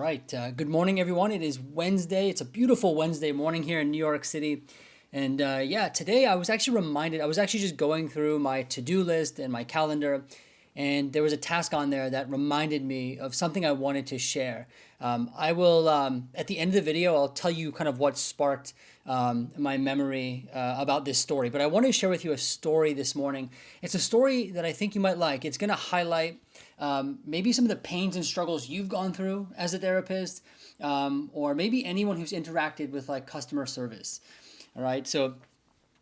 right. Good morning, everyone. It is Wednesday. It's a beautiful Wednesday morning here in New York City. And yeah, today I was actually reminded, I was actually just going through my to-do list and my calendar, and there was a task on there that reminded me of something I wanted to share. I will, at the end of the video, I'll tell you kind of what sparked my memory about this story. But I want to share with you a story this morning. It's a story that I think you might like. It's going to highlight maybe some of the pains and struggles you've gone through as a therapist, or maybe anyone who's interacted with like customer service. All right, so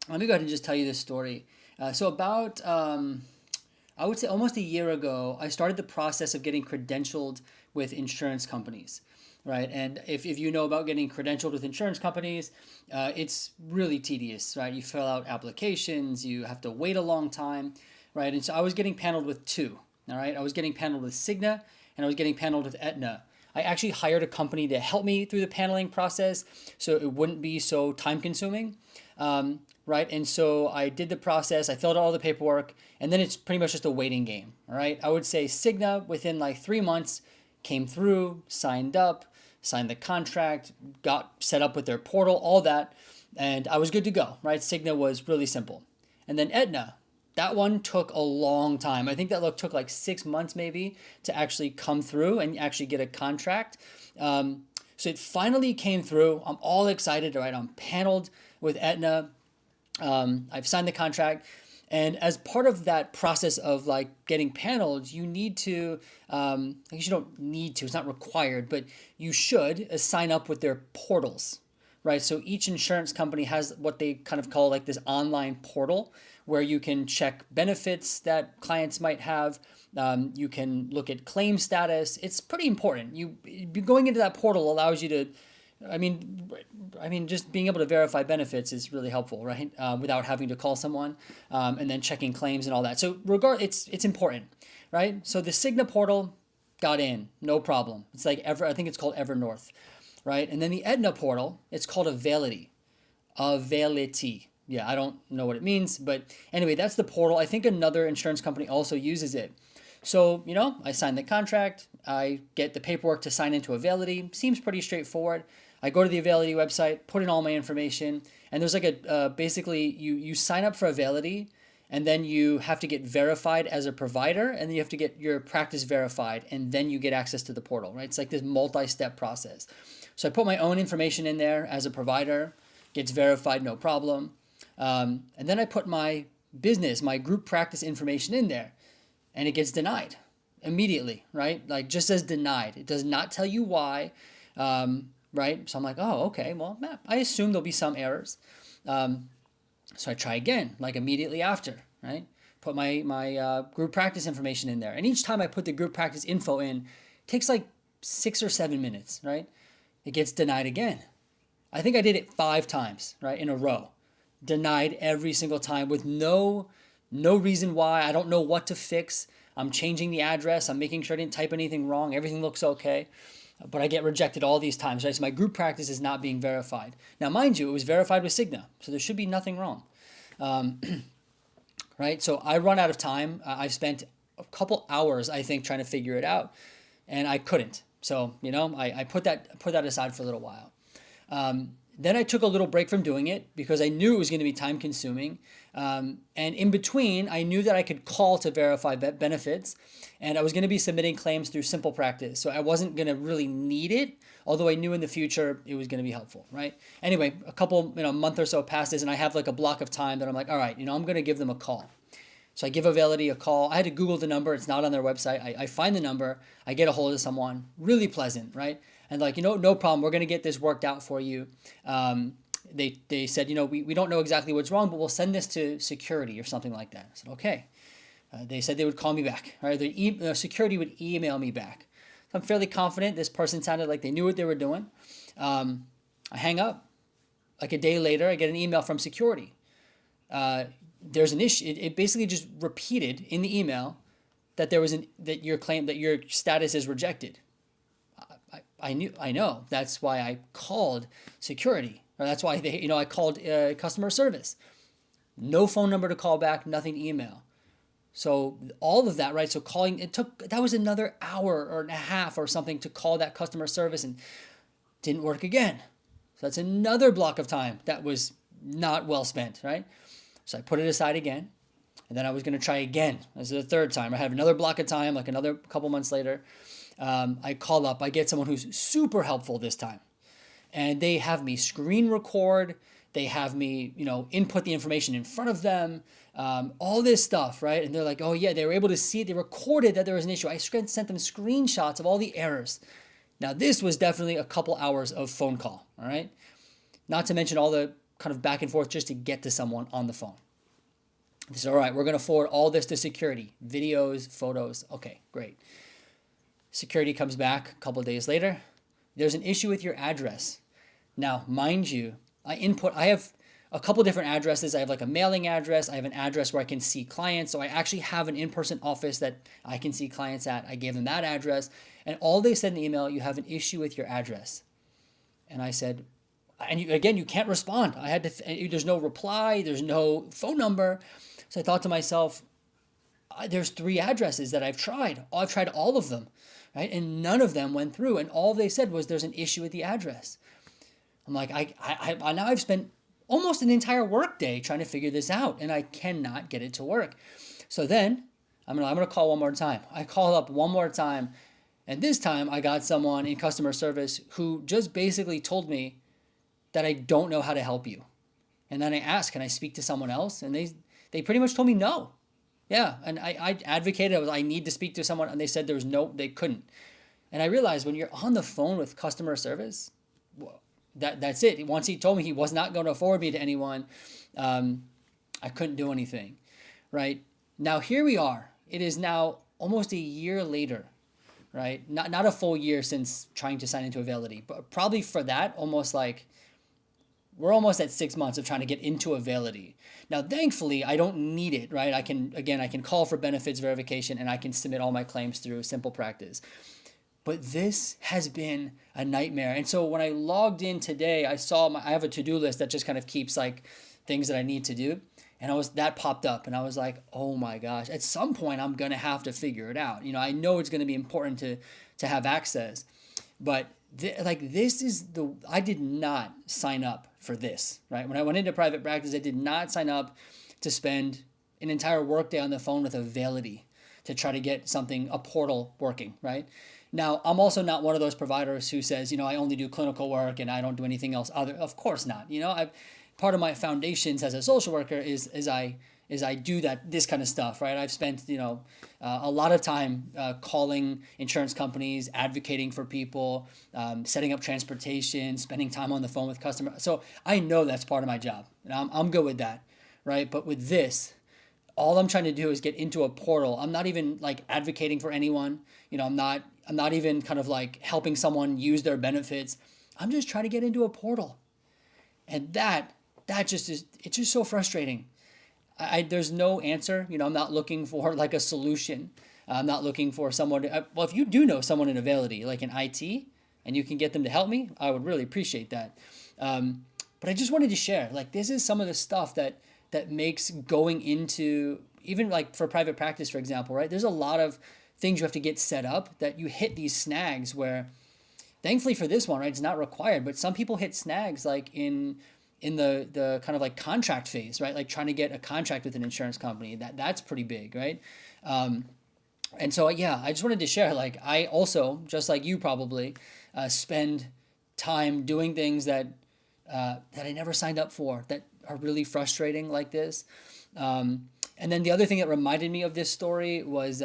let me go ahead and just tell you this story. So about, I would say almost a year ago, I started the process of getting credentialed with insurance companies, right? And if you know about getting credentialed with insurance companies, it's really tedious, right? You fill out applications, you have to wait a long time, right? And so I was getting paneled with two, all right? I was getting paneled with Cigna and I was getting paneled with Aetna. I actually hired a company to help me through the paneling process so it wouldn't be so time consuming, right? And so I did the process, I filled out all the paperwork, and then it's pretty much just a waiting game, all right? I would say Cigna within like 3 months came through, signed up, signed the contract, got set up with their portal, all that, and I was good to go, right? Cigna was really simple. And then Aetna, that one took a long time. I think that took like 6 months maybe to actually come through and actually get a contract. So it finally came through. I'm all excited, right? I'm paneled with Aetna. I've signed the contract. And as part of that process of like getting paneled, you need to, I guess you don't need to, it's not required, but you should sign up with their portals, right? So each insurance company has what they kind of call like this online portal where you can check benefits that clients might have. You can look at claim status. It's pretty important. You going into that portal allows you to, I mean, just being able to verify benefits is really helpful, right? Without having to call someone, and then checking claims and all that. So it's important, right? So the Cigna portal got in, no problem. It's like I think it's called Evernorth, right? And then the Aetna portal, it's called Availity. Availity. Yeah, I don't know what it means, but anyway, that's the portal. I think another insurance company also uses it. So, I sign the contract, I get the paperwork to sign into Availity. Seems pretty straightforward. I go to the Availity website, put in all my information, and there's like basically you sign up for Availity, and then you have to get verified as a provider, and then you have to get your practice verified, and then you get access to the portal, right? It's like this multi-step process. So I put my own information in there as a provider, gets verified, no problem. And then I put my business, my group practice information in there, and it gets denied immediately, right? Like just as denied. It does not tell you why, right? So I'm like, oh, okay, well, I assume there'll be some errors. So I try again, like immediately after, right? Put my group practice information in there. And each time I put the group practice info in, it takes like 6 or 7 minutes, right? It gets denied again. I think I did it 5 times, right, in a row. Denied every single time with no reason why. I don't know what to fix. I'm changing the address. I'm making sure I didn't type anything wrong. Everything looks okay. But I get rejected all these times, right? So my group practice is not being verified. Now, mind you, it was verified with Cigna, so there should be nothing wrong. Right? So I run out of time. I've spent a couple hours, I think, trying to figure it out, and I couldn't. So, I put that aside for a little while. Then I took a little break from doing it because I knew it was going to be time consuming. And in between, I knew that I could call to verify benefits, and I was going to be submitting claims through Simple Practice. So I wasn't going to really need it, although I knew in the future it was going to be helpful, right? Anyway, a couple, month or so passes, and I have like a block of time that I'm like, all right, I'm going to give them a call. So I give Availity a call. I had to Google the number. It's not on their website. I find the number. I get a hold of someone. Really pleasant, right? And like, no problem. We're going to get this worked out for you. They said, we don't know exactly what's wrong, but we'll send this to security or something like that. I said, okay. They said they would call me back. Right? Security would email me back. So I'm fairly confident this person sounded like they knew what they were doing. I hang up. Like a day later, I get an email from security. There's an issue. It basically just repeated in the email that that your status is rejected. I know. That's why I called security, or that's why I called customer service. No phone number to call back, nothing to email. So all of that, right? So calling, that was another hour or a half or something to call that customer service and didn't work again. So that's another block of time that was not well spent, right? So I put it aside again. And then I was going to try again. This is the third time. I have another block of time, like another couple months later. I call up. I get someone who's super helpful this time. And they have me screen record. They have me, input the information in front of them. All this stuff, right? And they're like, oh yeah, they were able to see it. They recorded that there was an issue. I sent them screenshots of all the errors. Now this was definitely a couple hours of phone call, all right? Not to mention all the kind of back and forth just to get to someone on the phone. They said, all right, we're going to forward all this to security, videos, photos. Okay, great. Security comes back a couple of days later. There's an issue with your address. Now, mind you, I have a couple different addresses. I have like a mailing address. I have an address where I can see clients. So I actually have an in-person office that I can see clients at. I gave them that address. And all they said in the email, you have an issue with your address. And I said, and you can't respond. There's no reply. There's no phone number. So I thought to myself, there's 3 addresses that I've tried. I've tried all of them, right? And none of them went through. And all they said was there's an issue with the address. I'm like, now I've spent almost an entire work day trying to figure this out, and I cannot get it to work. So then I'm gonna call one more time. I call up one more time, and this time I got someone in customer service who just basically told me that I don't know how to help you. And then I asked, can I speak to someone else? And they pretty much told me no. Yeah, and I advocated, I need to speak to someone, and they said they couldn't. And I realized when you're on the phone with customer service, that's it. Once he told me he was not going to forward me to anyone, I couldn't do anything, right? Now here we are. It is now almost a year later, right? Not a full year since trying to sign into Availity, but probably for that, we're almost at 6 months of trying to get into Availity. Now, thankfully, I don't need it, right? I can call for benefits verification and I can submit all my claims through Simple Practice. But this has been a nightmare. And so when I logged in today, I have a to-do list that just kind of keeps like things that I need to do. And that popped up and I was like, oh my gosh, at some point I'm going to have to figure it out. I know it's going to be important to have access, but I did not sign up for this, right? When I went into private practice, I did not sign up to spend an entire workday on the phone with Availity to try to get a portal working, right? Now, I'm also not one of those providers who says, I only do clinical work and I don't do anything else of course not. Part of my foundations as a social worker is I do this kind of stuff, right? I've spent, a lot of time calling insurance companies, advocating for people, setting up transportation, spending time on the phone with customers. So I know that's part of my job, and I'm good with that, right? But with this, all I'm trying to do is get into a portal. I'm not even like advocating for anyone. I'm not even kind of like helping someone use their benefits. I'm just trying to get into a portal, and that just is. It's just so frustrating. There's no answer. I'm not looking for like a solution. I'm not looking for someone. Well, if you do know someone in Availity, like in IT, and you can get them to help me, I would really appreciate that. But I just wanted to share, like, this is some of the stuff that makes going into, even like for private practice, for example, right? There's a lot of things you have to get set up that you hit these snags where, thankfully for this one, right, it's not required, but some people hit snags like in the kind of like contract phase, right? Like trying to get a contract with an insurance company, that's pretty big, right? And so, yeah, I just wanted to share, like, I also, just like you probably, spend time doing things that I never signed up for, that are really frustrating like this. And then the other thing that reminded me of this story was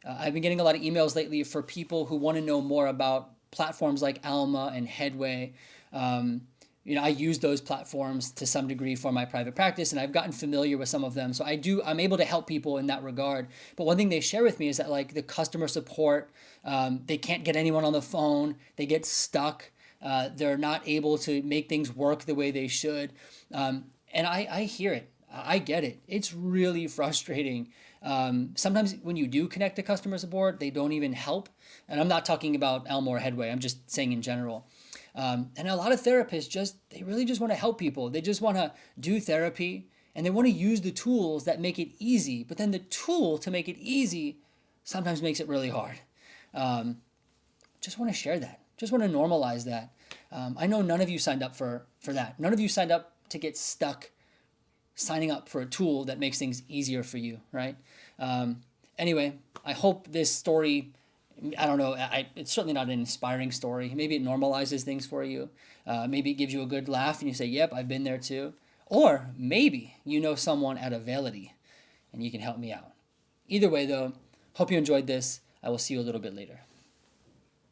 I've been getting a lot of emails lately for people who want to know more about platforms like Alma and Headway. I use those platforms to some degree for my private practice, and I've gotten familiar with some of them. So I'm able to help people in that regard. But one thing they share with me is that, like, the customer support, they can't get anyone on the phone. They get stuck. They're not able to make things work the way they should. And I hear it. I get it. It's really frustrating. Sometimes when you do connect to customer support, they don't even help. And I'm not talking about Alma or Headway. I'm just saying in general. And a lot of therapists they really just want to help people. They just want to do therapy and they want to use the tools that make it easy, but then the tool to make it easy sometimes makes it really hard. Just want to share that. Just want to normalize that. I know none of you signed up for that. None of you signed up to get stuck signing up for a tool that makes things easier for you, right? Anyway, I hope this story, I don't know, it's certainly not an inspiring story. Maybe it normalizes things for you. Maybe it gives you a good laugh and you say, yep, I've been there too. Or maybe you know someone at Availity and you can help me out. Either way though, hope you enjoyed this. I will see you a little bit later.